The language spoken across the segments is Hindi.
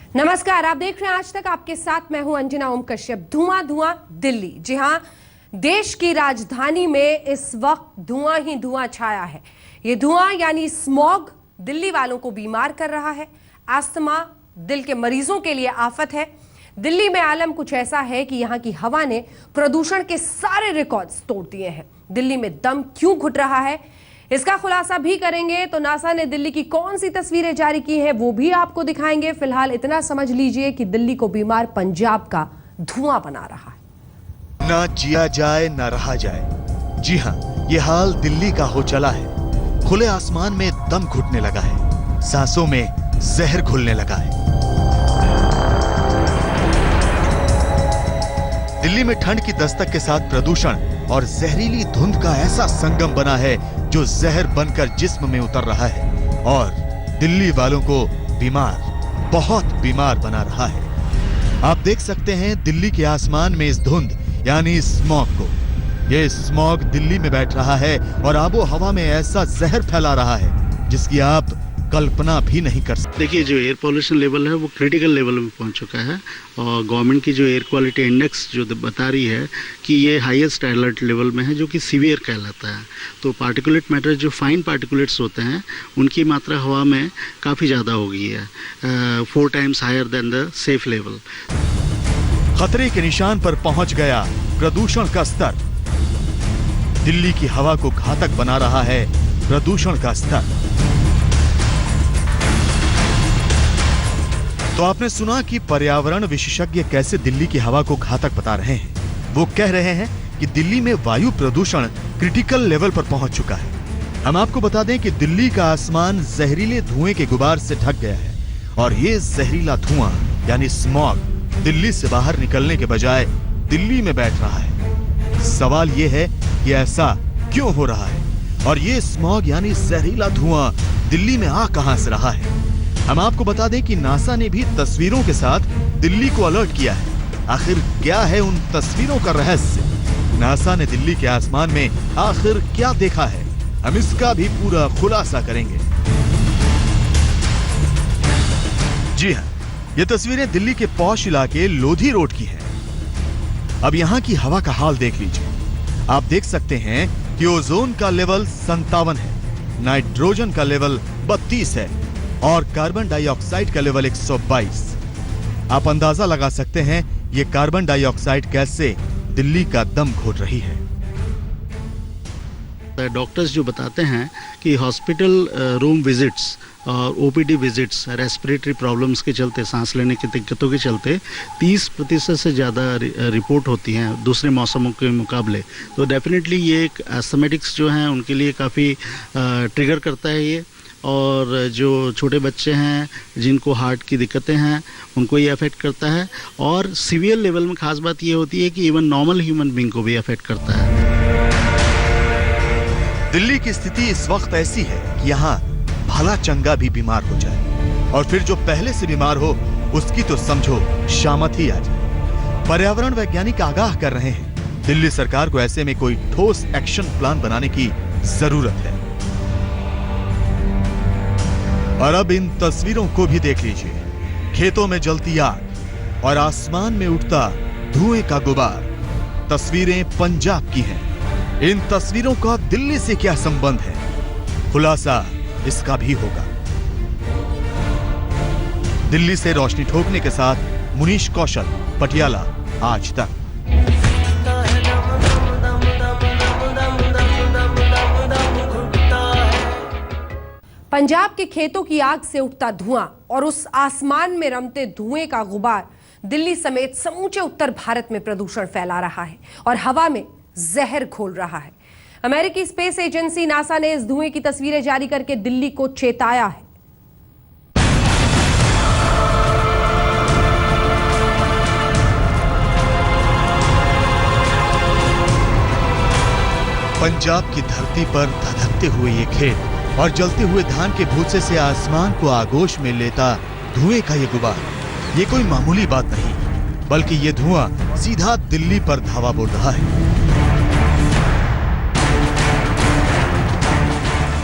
नमस्कार, आप देख रहे हैं आज तक। आपके साथ मैं हूं अंजना ओम कश्यप। धुआं धुआं दिल्ली, जी हां, देश की राजधानी में इस वक्त धुआं ही धुआं छाया है। ये धुआं यानी स्मॉग दिल्ली वालों को बीमार कर रहा है। अस्थमा दिल के मरीजों के लिए आफत है। दिल्ली में आलम कुछ ऐसा है कि यहां की हवा ने प्रदूषण के सारे रिकॉर्ड्स तोड़ दिए हैं। दिल्ली में दम क्यों घुट रहा है, इसका खुलासा भी करेंगे। तो नासा ने दिल्ली की कौन सी तस्वीरें जारी की हैं वो भी आपको दिखाएंगे। फिलहाल इतना समझ लीजिए कि दिल्ली को बीमार पंजाब का धुआं बना रहा है। ना जिया जाए ना रहा जाए, जी हाँ, ये हाल दिल्ली का हो चला है। खुले आसमान में दम घुटने लगा है, सांसों में जहर घुलने लगा है। दिल्ली में ठंड की दस्तक के साथ प्रदूषण और जहरीली धुंध का ऐसा संगम बना है जो जहर बनकर जिस्म में उतर रहा है और दिल्ली वालों को बीमार, बहुत बीमार बना रहा है। आप देख सकते हैं दिल्ली के आसमान में इस धुंध यानी स्मॉग को। ये स्मॉग दिल्ली में बैठ रहा है और आबो हवा में ऐसा जहर फैला रहा है जिसकी आप कल्पना भी नहीं कर सकते। देखिए, जो एयर पॉल्यूशन लेवल है वो क्रिटिकल लेवल में पहुंच चुका है और गवर्नमेंट की जो एयर क्वालिटी इंडेक्स जो बता रही है कि ये हाईएस्ट अलर्ट लेवल में है, जो कि सीवियर कहलाता है। तो पार्टिकुलेट मैटर, जो फाइन पार्टिकुलेट्स होते हैं, उनकी मात्रा हवा में काफ़ी ज़्यादा हो गई है, 4 times higher than the safe level. खतरे के निशान पर पहुंच गया प्रदूषण का स्तर। दिल्ली की हवा को घातक बना रहा है प्रदूषण का स्तर। तो आपने सुना कि पर्यावरण विशेषज्ञ कैसे दिल्ली की हवा को घातक बता रहे हैं। वो कह रहे हैं कि दिल्ली में वायु प्रदूषण क्रिटिकल लेवल पर पहुंच चुका है। हम आपको बता दें कि दिल्ली का आसमान जहरीले धुएं के गुबार से ढक गया है और ये जहरीला धुआं यानी स्मॉग दिल्ली से बाहर निकलने के बजाय दिल्ली में बैठ रहा है। सवाल ये है कि ऐसा क्यों हो रहा है और ये स्मॉग यानी जहरीला धुआं दिल्ली में आ कहां से रहा है। हम आपको बता दें कि नासा ने भी तस्वीरों के साथ दिल्ली को अलर्ट किया है। आखिर क्या है उन तस्वीरों का रहस्य? नासा ने दिल्ली के आसमान में आखिर क्या देखा है, हम इसका भी पूरा खुलासा करेंगे। जी हाँ, ये तस्वीरें दिल्ली के पॉश इलाके लोधी रोड की हैं। अब यहाँ की हवा का हाल देख लीजिए। आप देख सकते हैं कि ओजोन का लेवल 57 है, नाइट्रोजन का लेवल 32 है और कार्बन डाइऑक्साइड का लेवल 122। आप अंदाजा लगा सकते हैं ये कार्बन डाइऑक्साइड कैसे दिल्ली का दम घोट रही है। डॉक्टर्स जो बताते हैं कि हॉस्पिटल रूम विजिट्स और ओपीडी विजिट्स रेस्पिरेटरी प्रॉब्लम्स के चलते, सांस लेने की दिक्कतों के चलते 30% से ज़्यादा रिपोर्ट होती हैं दूसरे मौसमों के मुकाबले। तो डेफिनेटली ये एक एस्थमेटिक्स जो हैं उनके लिए काफ़ी ट्रिगर करता है ये। और जो छोटे बच्चे हैं जिनको हार्ट की दिक्कतें हैं उनको ये अफेक्ट करता है और सीवियर लेवल में खास बात ये होती है कि इवन नॉर्मल ह्यूमन बीइंग को भी अफेक्ट करता है। दिल्ली की स्थिति इस वक्त ऐसी है कि यहाँ भला चंगा भी बीमार हो जाए और फिर जो पहले से बीमार हो उसकी तो समझो शामत ही आ जाए। पर्यावरण वैज्ञानिक आगाह कर रहे हैं दिल्ली सरकार को ऐसे में कोई ठोस एक्शन प्लान बनाने की जरूरत है। और अब इन तस्वीरों को भी देख लीजिए। खेतों में जलती आग और आसमान में उठता धुएं का गुबार। तस्वीरें पंजाब की हैं। इन तस्वीरों का दिल्ली से क्या संबंध है, खुलासा इसका भी होगा। दिल्ली से रोशनी ठोकने के साथ मुनीश कौशल, पटियाला, आज तक। पंजाब के खेतों की आग से उठता धुआं और उस आसमान में रमते धुएं का गुबार दिल्ली समेत समूचे उत्तर भारत में प्रदूषण फैला रहा है और हवा में जहर घोल रहा है। अमेरिकी स्पेस एजेंसी नासा ने इस धुएं की तस्वीरें जारी करके दिल्ली को चेताया है। पंजाब की धरती पर धधकते हुए ये खेत और जलते हुए धान के भूसे से आसमान को आगोश में लेता धुएं का ये गुबार, ये कोई मामूली बात नहीं, बल्कि ये धुआं सीधा दिल्ली पर धावा बोल रहा है।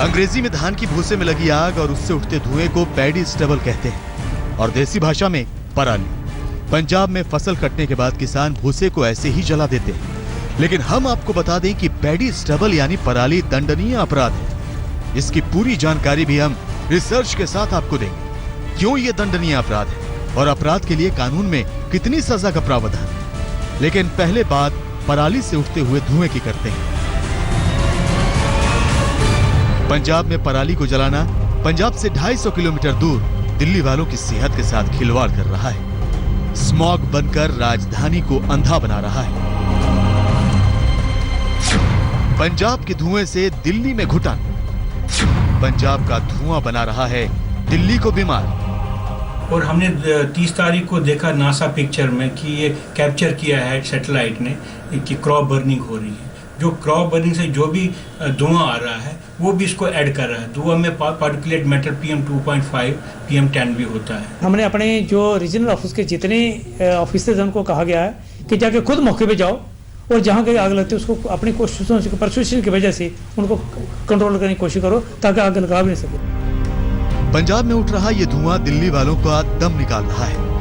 अंग्रेजी में धान की भूसे में लगी आग और उससे उठते धुएं को पैडी स्टबल कहते हैं। और देसी भाषा में पराली। पंजाब में फसल कटने के बाद किसान भूसे को ऐसे ही जला देते हैं। लेकिन हम आपको बता दें कि पैडी स्टबल यानी पराली दंडनीय अपराध है। इसकी पूरी जानकारी भी हम रिसर्च के साथ आपको देंगे। क्यों ये दंडनीय अपराध है और अपराध के लिए कानून में कितनी सजा का प्रावधान है। लेकिन पहले बात पराली से उठते हुए धुएं की करते हैं। पंजाब में पराली को जलाना पंजाब से 250 किलोमीटर दूर दिल्ली वालों की सेहत के साथ खिलवाड़ कर रहा है। स्मॉग बनकर राजधानी को अंधा बना रहा है। पंजाब के धुएं से दिल्ली में घुटन। पंजाब का धुआं बना रहा है दिल्ली को बीमार। और हमने 30 तारीख को देखा नासा पिक्चर में कि ये कैप्चर किया है सैटेलाइट ने कि क्रॉप बर्निंग हो रही है। जो क्रॉप बर्निंग से जो भी धुआं आ रहा है वो भी इसको ऐड कर रहा है। धुआं में पार्टिकुलेट मैटर PM2.5 PM10 भी होता है। हमने अपने जो रीजनल ऑफिस के जितने ऑफिसर्स हैं उनको कहा गया है कि जाके खुद मौके पे जाओ और जहाँ कहीं आग लगती है उसको अपनी कोशिशों से परसुएशन की वजह से उनको कंट्रोल करने की कोशिश करो ताकि आग लगा भी नहीं सके। पंजाब में उठ रहा ये धुआं दिल्ली वालों का दम निकाल रहा है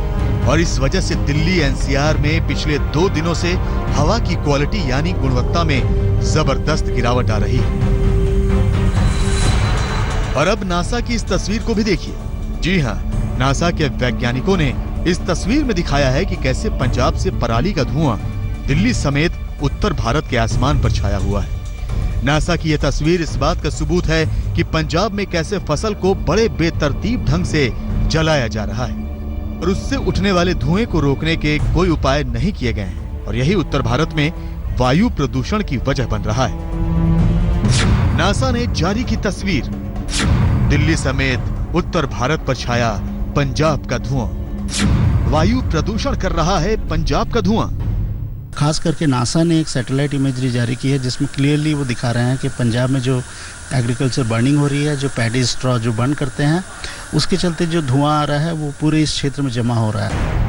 और इस वजह से दिल्ली NCR में पिछले 2 दिनों से हवा की क्वालिटी यानी गुणवत्ता में जबरदस्त गिरावट आ रही है। और अब नासा की इस तस्वीर को भी देखिए। जी हाँ, नासा के वैज्ञानिकों ने इस तस्वीर में दिखाया है कि कैसे पंजाब से पराली का धुआं दिल्ली समेत उत्तर भारत के आसमान पर छाया हुआ है। नासा की यह तस्वीर इस बात का सबूत है कि पंजाब में कैसे फसल को बड़े बेतरतीब ढंग से जलाया जा रहा है और उससे उठने वाले धुएं को रोकने के कोई उपाय नहीं किए गए हैं। और यही उत्तर भारत में वायु प्रदूषण की वजह बन रहा है। नासा ने जारी की तस्वीर, दिल्ली समेत उत्तर भारत पर छाया पंजाब का धुआं। वायु प्रदूषण कर रहा है पंजाब का धुआं। खास करके नासा ने एक सैटेलाइट इमेजरी जारी की है जिसमें क्लियरली वो दिखा रहे हैं कि पंजाब में जो एग्रीकल्चर बर्निंग हो रही है, जो पैडी स्ट्रॉ जो बर्न करते हैं, उसके चलते जो धुआं आ रहा है वो पूरे इस क्षेत्र में जमा हो रहा है।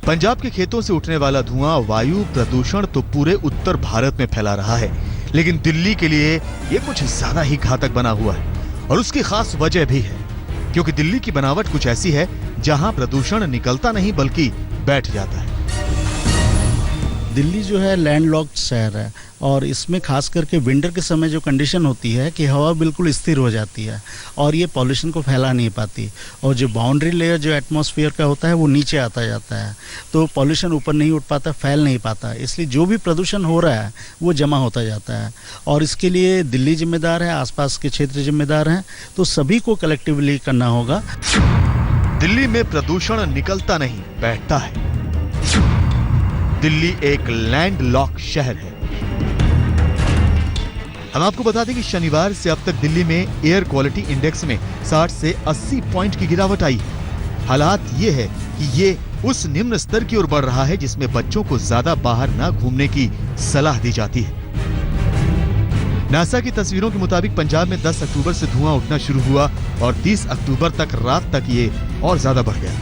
पंजाब के खेतों से उठने वाला धुआं वायु प्रदूषण तो पूरे उत्तर भारत में फैला रहा है, लेकिन दिल्ली के लिए ये कुछ ज्यादा ही घातक बना हुआ है। और उसकी खास वजह भी है, क्योंकि दिल्ली की बनावट कुछ ऐसी है जहां प्रदूषण निकलता नहीं बल्कि बैठ जाता है। दिल्ली जो है लैंडलॉक्ड शहर है और इसमें खास करके विंटर के समय जो कंडीशन होती है कि हवा बिल्कुल स्थिर हो जाती है और ये पॉल्यूशन को फैला नहीं पाती और जो बाउंड्री लेयर जो एटमॉस्फेयर का होता है वो नीचे आता जाता है, तो पॉल्यूशन ऊपर नहीं उठ पाता, फैल नहीं पाता। इसलिए जो भी प्रदूषण हो रहा है वो जमा होता जाता है और इसके लिए दिल्ली जिम्मेदार है, आसपास के क्षेत्र जिम्मेदार हैं, तो सभी को कलेक्टिवली करना होगा। दिल्ली में प्रदूषण निकलता नहीं, बैठता है। दिल्ली एक लैंडलॉक शहर है। हम आपको बता दें कि शनिवार से अब तक दिल्ली में एयर क्वालिटी इंडेक्स में 60 से 80 पॉइंट की गिरावट आई है। हालात ये है कि ये उस निम्न स्तर की ओर बढ़ रहा है जिसमें बच्चों को ज्यादा बाहर ना घूमने की सलाह दी जाती है। नासा की तस्वीरों के मुताबिक पंजाब में 10 अक्टूबर से धुआं उठना शुरू हुआ और 30 अक्टूबर तक रात तक ये और ज्यादा बढ़ गया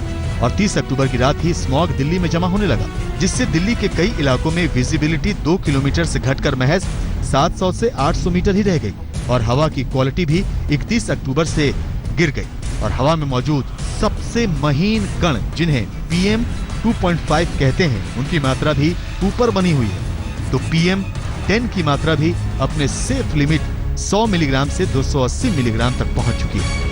और 30 अक्टूबर की रात ही स्मॉग दिल्ली में जमा होने लगा, जिससे दिल्ली के कई इलाकों में विजिबिलिटी 2 किलोमीटर से घटकर महज 700 से 800 मीटर ही रह गई और हवा की क्वालिटी भी 31 अक्टूबर से गिर गई और हवा में मौजूद सबसे महीन कण जिन्हें PM2.5 कहते हैं उनकी मात्रा भी ऊपर बनी हुई है। तो PM10 की मात्रा भी अपने सेफ लिमिट 100 मिलीग्राम से 280 मिलीग्राम तक पहुंच चुकी है।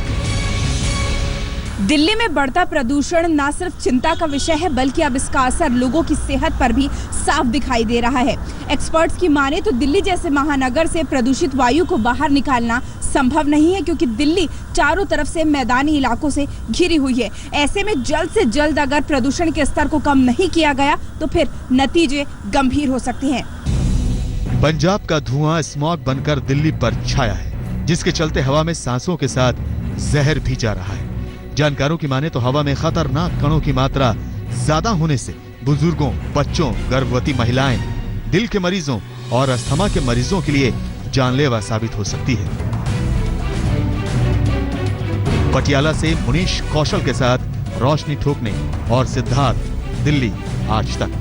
दिल्ली में बढ़ता प्रदूषण न सिर्फ चिंता का विषय है बल्कि अब इसका असर लोगों की सेहत पर भी साफ दिखाई दे रहा है। एक्सपर्ट्स की माने तो दिल्ली जैसे महानगर से प्रदूषित वायु को बाहर निकालना संभव नहीं है, क्योंकि दिल्ली चारों तरफ से मैदानी इलाकों से घिरी हुई है। ऐसे में जल्द से जल्द अगर प्रदूषण के स्तर को कम नहीं किया गया तो फिर नतीजे गंभीर हो सकते हैं। पंजाब का धुआं स्मॉग बनकर दिल्ली पर छाया है, जिसके चलते हवा में सांसों के साथ जहर भी जा रहा है। जानकारों की माने तो हवा में खतरनाक कणों की मात्रा ज्यादा होने से बुजुर्गों, बच्चों, गर्भवती महिलाएं, दिल के मरीजों और अस्थमा के मरीजों के लिए जानलेवा साबित हो सकती है। पटियाला से मुनीश कौशल के साथ रोशनी ठोकने और सिद्धार्थ, दिल्ली आज तक।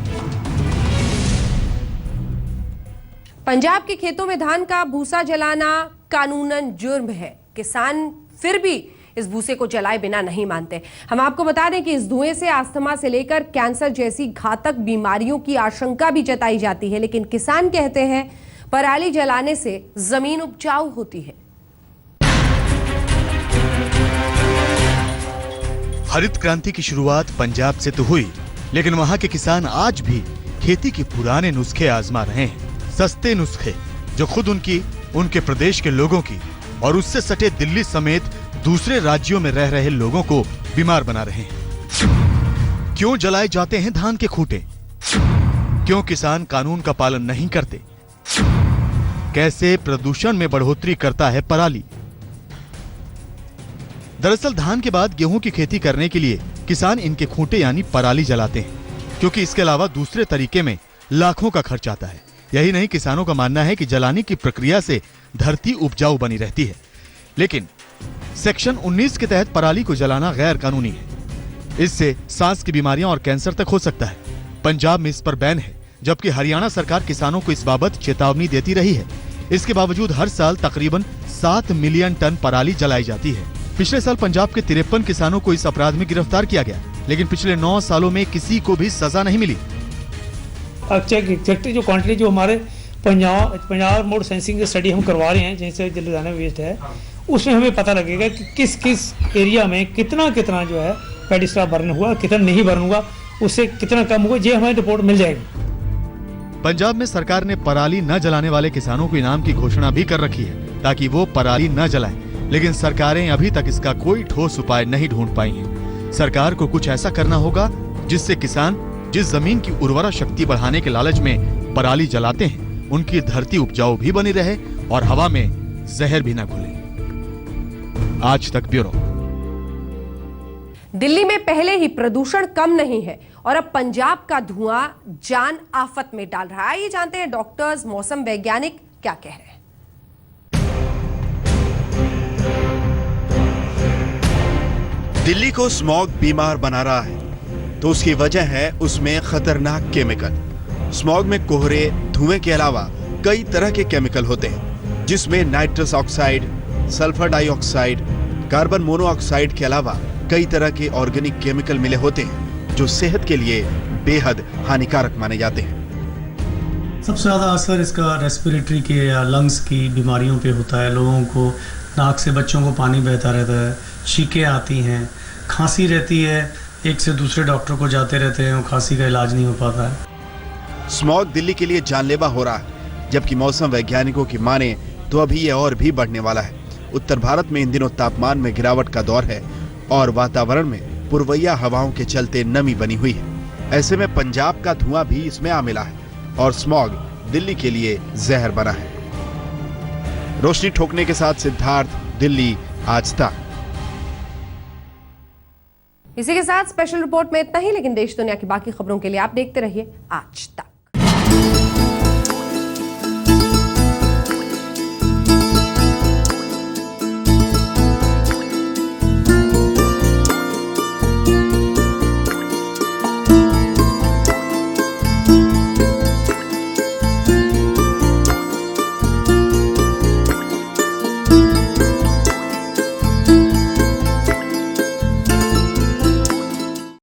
पंजाब के खेतों में धान का भूसा जलाना कानूनन जुर्म है। किसान फिर भी इस भूसे को जलाए बिना नहीं मानते। हम आपको बता दें कि इस धुएं से अस्थमा से लेकर कैंसर जैसी घातक बीमारियों की आशंका भी जताई जाती है, लेकिन किसान कहते हैं पराली जलाने से जमीन उपजाऊ होती है। हरित क्रांति की शुरुआत पंजाब से तो हुई, लेकिन वहां के किसान आज भी खेती के पुराने नुस्खे आजमा रहे हैं। सस्ते नुस्खे जो खुद उनके प्रदेश के लोगों की और उससे सटे दिल्ली समेत दूसरे राज्यों में रह रहे लोगों को बीमार बना रहे हैं। क्यों जलाए जाते हैं धान के खूंटे? क्यों किसान कानून का पालन नहीं करते? कैसे प्रदूषण में बढ़ोतरी करता है पराली? दरअसल धान के बाद गेहूं की खेती करने के लिए किसान इनके खूंटे यानी पराली जलाते हैं, क्योंकि इसके अलावा दूसरे तरीके में लाखों का खर्च आता है। यही नहीं, किसानों का मानना है कि जलाने की प्रक्रिया से धरती उपजाऊ बनी रहती है। लेकिन सेक्शन 19 के तहत पराली को जलाना गैर कानूनी है। इससे सांस की बीमारियां और कैंसर तक हो सकता है। पंजाब में इस पर बैन है, जबकि हरियाणा सरकार किसानों को इस बाबत चेतावनी देती रही है। इसके बावजूद हर साल तकरीबन 7 मिलियन टन पराली जलाई जाती है। पिछले साल पंजाब के 53 किसानों को इस अपराध में गिरफ्तार किया गया, लेकिन पिछले 9 सालों में किसी को भी सजा नहीं मिली। एग्जैक्टली जो क्वांटिटी जो हमारे पंजाब मोड सेंसिंग स्टडी हम करवा रहे हैं, जैसे लुधियाना वेस्ट है, उसमें हमें पता लगेगा कि किस किस एरिया में कितना कितना जो है पैडी स्क्रैप बर्न हुआ, कितना नहीं बर्न हुआ, उससे कितना कम हुआ, ये हमें रिपोर्ट मिल जाएगी। पंजाब में सरकार ने पराली न जलाने वाले किसानों को इनाम की घोषणा भी कर रखी है, ताकि वो पराली न जलाएं। लेकिन सरकारें अभी तक इसका कोई ठोस उपाय नहीं ढूंढ पाई हैं। सरकार को कुछ ऐसा करना होगा जिससे किसान जिस जमीन की उर्वरा शक्ति बढ़ाने के लालच में पराली जलाते हैं, उनकी धरती उपजाऊ भी बनी रहे और हवा में जहर भी न घुले। आज तक ब्यूरो। दिल्ली में पहले ही प्रदूषण कम नहीं है और अब पंजाब का धुआं जान आफत में डाल रहा है। ये जानते हैं डॉक्टर्स, मौसम वैज्ञानिक क्या कह रहे हैं। दिल्ली को स्मॉग बीमार बना रहा है, तो उसकी वजह है उसमें खतरनाक केमिकल। स्मॉग में कोहरे, धुएं के अलावा कई तरह के केमिकल होते हैं, जिसमें nitrous oxide, sulphur dioxide, carbon monoxide के अलावा कई तरह के ऑर्गेनिक केमिकल मिले होते हैं, जो सेहत के लिए बेहद हानिकारक माने जाते हैं। सबसे ज़्यादा असर इसका रेस्पिरेटरी के या लंग्स की बीमारियों पे होता है। लोगों को नाक से बच्चों को पानी बहता रहता है, छींकें आती हैं, खांसी रहती है, एक से दूसरे डॉक्टर को जाते रहते हैं, खांसी का इलाज नहीं हो पाता है। स्मॉग दिल्ली के लिए जानलेवा हो रहा है, जबकि मौसम वैज्ञानिकों की माने तो अभी ये और भी बढ़ने वाला है। उत्तर भारत में इन दिनों तापमान में गिरावट का दौर है और वातावरण में पुरवैया हवाओं के चलते नमी बनी हुई है। ऐसे में पंजाब का धुआं भी इसमें आ मिला है और स्मॉग दिल्ली के लिए जहर बना है। रोशनी ठोकने के साथ सिद्धार्थ, दिल्ली आज तक। इसी के साथ स्पेशल रिपोर्ट में इतना ही, लेकिन देश दुनिया की बाकी खबरों के लिए आप देखते रहिए आज तक।